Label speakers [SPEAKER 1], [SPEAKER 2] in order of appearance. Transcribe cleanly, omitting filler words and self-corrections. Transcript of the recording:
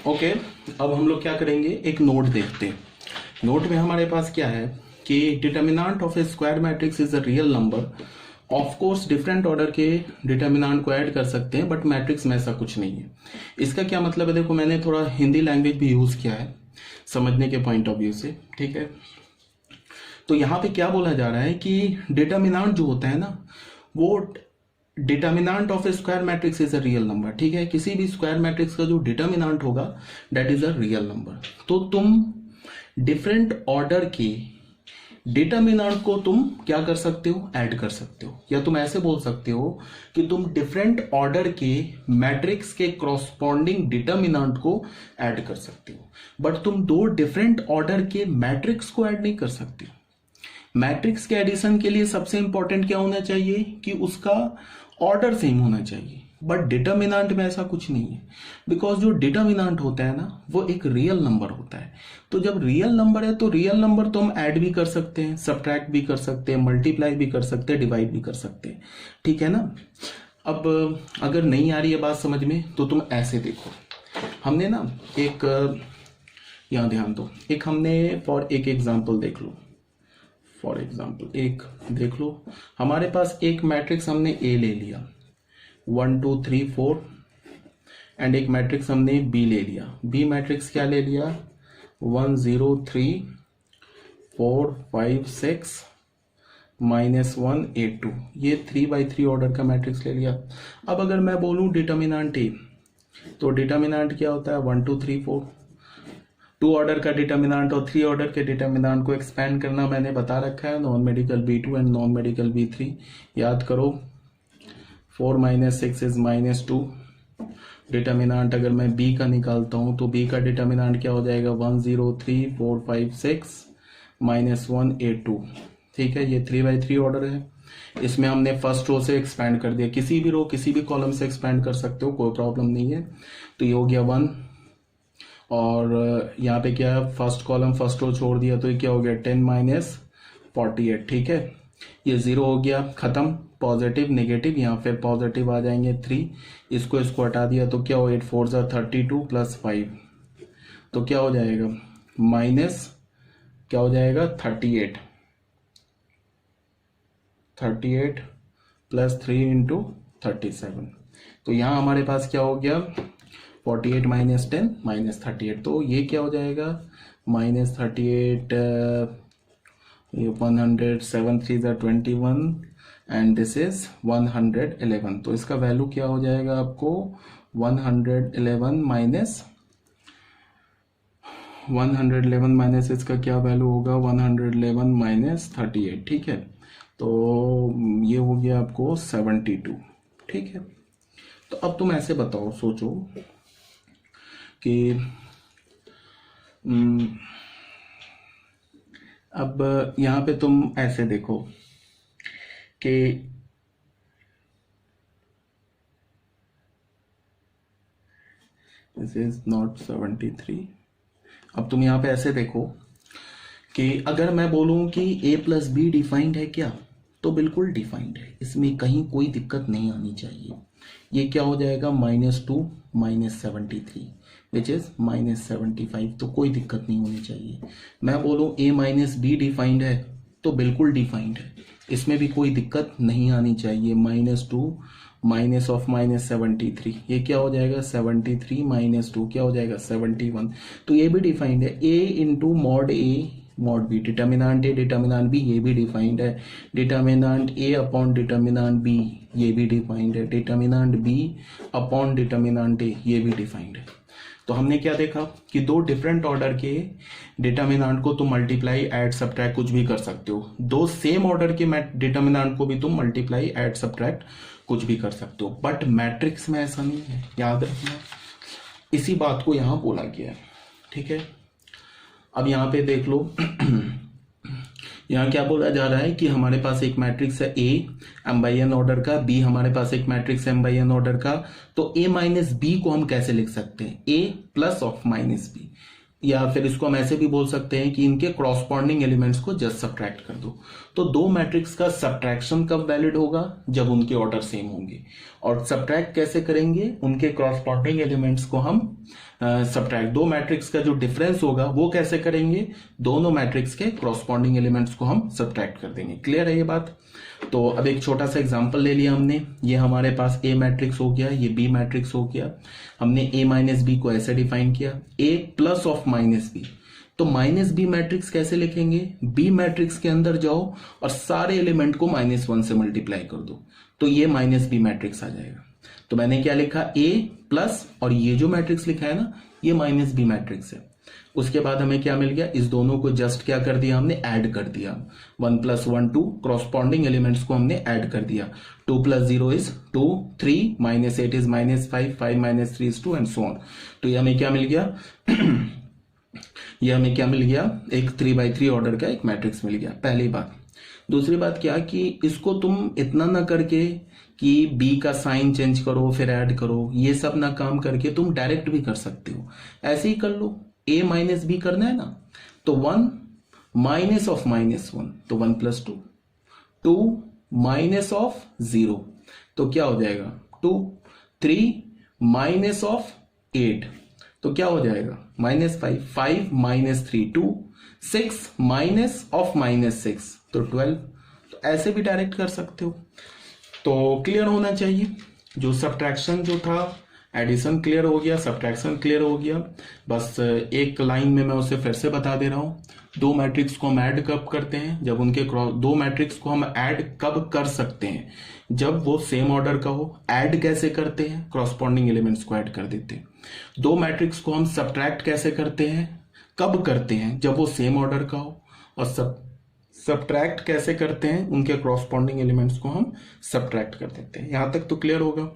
[SPEAKER 1] Okay, अब हम लोग क्या करेंगे, एक नोट देखते हैं। नोट में हमारे पास क्या है कि determinant of A square matrix is a real number. Of course different order के डिटर्मिनेंट को ऐड कर सकते हैं, बट मैट्रिक्स में ऐसा कुछ नहीं है। इसका क्या मतलब है, देखो मैंने थोड़ा हिंदी लैंग्वेज भी यूज किया है समझने के पॉइंट ऑफ व्यू से, ठीक है। तो यहाँ पे क्या बोला जा रहा है कि डिटर्मिनेंट जो होता है ना, वो determinant of A square matrix is a real number, ठीक है। किसी भी स्क्वायर मैट्रिक्स का जो डिटर्मिनेंट होगा that is a real number. तो तुम डिफरेंट ऑर्डर के डिटर्मिनेंट को तुम क्या कर सकते हो, ऐड कर सकते हो, या तुम ऐसे बोल सकते हो कि तुम डिफरेंट ऑर्डर के मैट्रिक्स के कॉरस्पॉन्डिंग डिटर्मिनेंट को ऐड कर सकते हो, बट तुम दो डिफरेंट ऑर्डर के मैट्रिक्स को ऐड नहीं कर सकते हो। मैट्रिक्स के एडिशन के लिए सबसे इंपॉर्टेंट क्या होना चाहिए कि उसका ऑर्डर सेम होना चाहिए, बट डिटर्मिनेंट में ऐसा कुछ नहीं है, बिकॉज जो डिटर्मिनेंट होता है ना वो एक रियल नंबर होता है। तो जब रियल नंबर है तो रियल नंबर तो हम ऐड भी कर सकते हैं, सब्ट्रैक्ट भी कर सकते हैं, मल्टीप्लाई भी कर सकते हैं, डिवाइड भी कर सकते हैं, ठीक है ना। अब अगर नहीं आ रही है बात समझ में तो तुम ऐसे देखो, हमने ना एक यहाँ ध्यान दो, एक हमने फॉर एक एग्जाम्पल देख लो, फॉर एग्जाम्पल एक देख लो, हमारे पास एक मैट्रिक्स हमने ए ले लिया 1 2 3 4, एंड एक मैट्रिक्स हमने बी ले लिया। बी मैट्रिक्स क्या ले लिया 1 0 3 4 5 6 -1 8 2, ये 3x3 ऑर्डर का मैट्रिक्स ले लिया। अब अगर मैं बोलूं डिटर्मिनेंट ए, तो डिटर्मिनेंट क्या होता है 1 2 3 4, 2 ऑर्डर का डिटर्मिनेंट और 3 ऑर्डर के डिटर्मिनेंट को एक्सपेंड करना मैंने बता रखा है, non medical B2 and non medical B3। याद करो 4 - 6 इज -2। डिटर्मिनेंट अगर मैं B का निकालता हूं तो B का डिटर्मिनेंट क्या हो जाएगा 1 0 3 4 5 6 -1 8 2, ठीक है। ये 3x3 ऑर्डर है, इसमें हमने फर्स्ट रो से एक्सपेंड कर दिया, किसी भी रो किसी भी कॉलम से एक्सपेंड कर सकते हो, कोई प्रॉब्लम नहीं है। तो ये हो गया 1, और यहाँ पे क्या है फर्स्ट कॉलम फर्स्ट रो छोड़ दिया, तो ये क्या हो गया 10 - 48, ठीक है। ये 0 हो गया, खत्म, पॉजिटिव नेगेटिव, यहाँ फिर पॉजिटिव आ जाएंगे 3, इसको हटा दिया तो क्या हो 8 4 32 + 5, तो क्या हो जाएगा माइनस क्या हो जाएगा 38 + 3 × 37। तो यहाँ हमारे पास क्या हो गया 48 - 10 -38, तो ये क्या हो जाएगा -38, ये 100 7 3 21 एंड दिस इज 111। तो इसका वैल्यू क्या हो जाएगा आपको 111 माइनस इसका क्या वैल्यू होगा 111 - 38, ठीक है। तो ये हो गया आपको 72, ठीक है। तो अब तुम ऐसे बताओ, सोचो कि अब यहाँ पे तुम ऐसे देखो कि दिस इज नॉट 73। अब तुम यहाँ पे ऐसे देखो कि अगर मैं बोलूं कि a + b डिफाइंड है क्या, तो बिल्कुल डिफाइंड है, इसमें कहीं कोई दिक्कत नहीं आनी चाहिए। ये क्या हो जाएगा -2 - 73 विच इज -75, तो कोई दिक्कत नहीं होनी चाहिए। मैं बोलूं a - b डिफाइंड है, तो बिल्कुल डिफाइंड है, इसमें भी कोई दिक्कत नहीं आनी चाहिए। -2 -73, ये क्या हो जाएगा 73 - 2 क्या हो जाएगा 71, तो ये भी डिफाइंड है। a × mod a mod b, determinant a determinant b, ये भी डिफाइंड है। Determinant a upon determinant b, ये भी डिफाइंड है। Determinant b upon determinant a, ये भी डिफाइंड है। तो हमने क्या देखा कि दो डिफरेंट ऑर्डर के डिटर्मिनेंट को तुम मल्टीप्लाई ऐड सब्ट्रैक्ट कुछ भी कर सकते हो, दो सेम ऑर्डर के डिटर्मिनेंट को भी तुम मल्टीप्लाई ऐड सब्ट्रैक्ट कुछ भी कर सकते हो, बट मैट्रिक्स में ऐसा नहीं है, याद रखना। इसी बात को यहां बोला गया है, ठीक है। अब यहाँ पे देख लो यहाँ क्या बोला जा रहा है कि हमारे पास एक मैट्रिक्स है A m/n ऑर्डर का, B हमारे पास एक मैट्रिक्स m/n ऑर्डर का। तो A - B को हम कैसे लिख सकते हैं, A + -B, या फिर इसको हम ऐसे भी बोल सकते हैं कि इनके क्रॉसपॉन्डिंग एलिमेंट्स को जस्ट सब्ट्रैक्ट कर दो। तो दो मैट्रिक्स का सब्ट्रैक्शन कब वैलिड होगा, जब उनके ऑर्डर सेम होंगे। और सब्ट्रैक्ट कैसे करेंगे, उनके क्रॉसपॉन्डिंग एलिमेंट्स को हम सब्ट्रैक्ट, दो मैट्रिक्स का जो डिफरेंस होगा वो कैसे करेंगे, दोनों मैट्रिक्स के क्रॉसपॉन्डिंग एलिमेंट्स को हम सब्ट्रैक्ट कर देंगे। क्लियर है ये बात। तो अब एक छोटा सा एग्जांपल ले लिया हमने, ये हमारे पास ए मैट्रिक्स हो गया, ये बी मैट्रिक्स हो गया। हमने ए माइनस बी को ऐसे डिफाइन किया, ए प्लस ऑफ माइनस बी। तो माइनस बी मैट्रिक्स कैसे लिखेंगे, बी मैट्रिक्स के अंदर जाओ और सारे एलिमेंट को -1 से मल्टीप्लाई कर दो, तो ये माइनस बी मैट्रिक्स आ जाएगा। तो मैंने क्या लिखा, ए प्लस, और ये जो मैट्रिक्स लिखा है ना, ये माइनस बी मैट्रिक्स है। उसके बाद हमें क्या मिल गया, इस दोनों को जस्ट क्या कर दिया हमने, ऐड कर दिया। 1 + 1 2, क्रॉसपॉन्डिंग एलिमेंट्स को हमने ऐड कर दिया। 2 + 0 is 2, 3 -8 is -5, 5 - 3 is 2 and so on. तो ये हमें क्या मिल गया ये हमें क्या मिल गया, एक 3x3 ऑर्डर का एक मैट्रिक्स मिल गया, पहली बात। दूसरी बात क्या कि इसको तुम इतना ना करके कि बी का साइन चेंज करो फिर ऐड करो, ये सब ना काम करके तुम डायरेक्ट भी कर सकते हो, ऐसे ही कर लो। a माइनस बी करना है ना, तो 1 माइनस ऑफ -1, तो 1 + 2, 2 माइनस ऑफ 0, तो क्या हो जाएगा 2, 3 माइनस ऑफ 8, तो क्या हो जाएगा -5, 5 - 3 2, 6 माइनस ऑफ -6, तो 12। तो ऐसे भी डायरेक्ट कर सकते हो। तो क्लियर होना चाहिए, जो सब्ट्रैक्शन जो था, एडिशन क्लियर हो गया, सब्ट्रैक्शन क्लियर हो गया। बस एक लाइन में मैं उसे फिर से बता दे रहा हूं। दो मैट्रिक्स को हम ऐड कब करते हैं, जब उनके दो मैट्रिक्स को हम ऐड कब कर सकते हैं, जब वो सेम ऑर्डर का हो। ऐड कैसे करते हैं, क्रॉसपॉन्डिंग एलिमेंट्स को ऐड कर देते हैं। दो मैट्रिक्स को हम सब्ट्रैक्ट कैसे करते हैं, कब करते हैं, जब वो सेम ऑर्डर का हो। और सब्ट्रैक्ट कैसे करते हैं, उनके क्रॉसपॉन्डिंग एलिमेंट्स को हम सब्ट्रैक्ट कर देते हैं। यहां तक तो क्लियर होगा।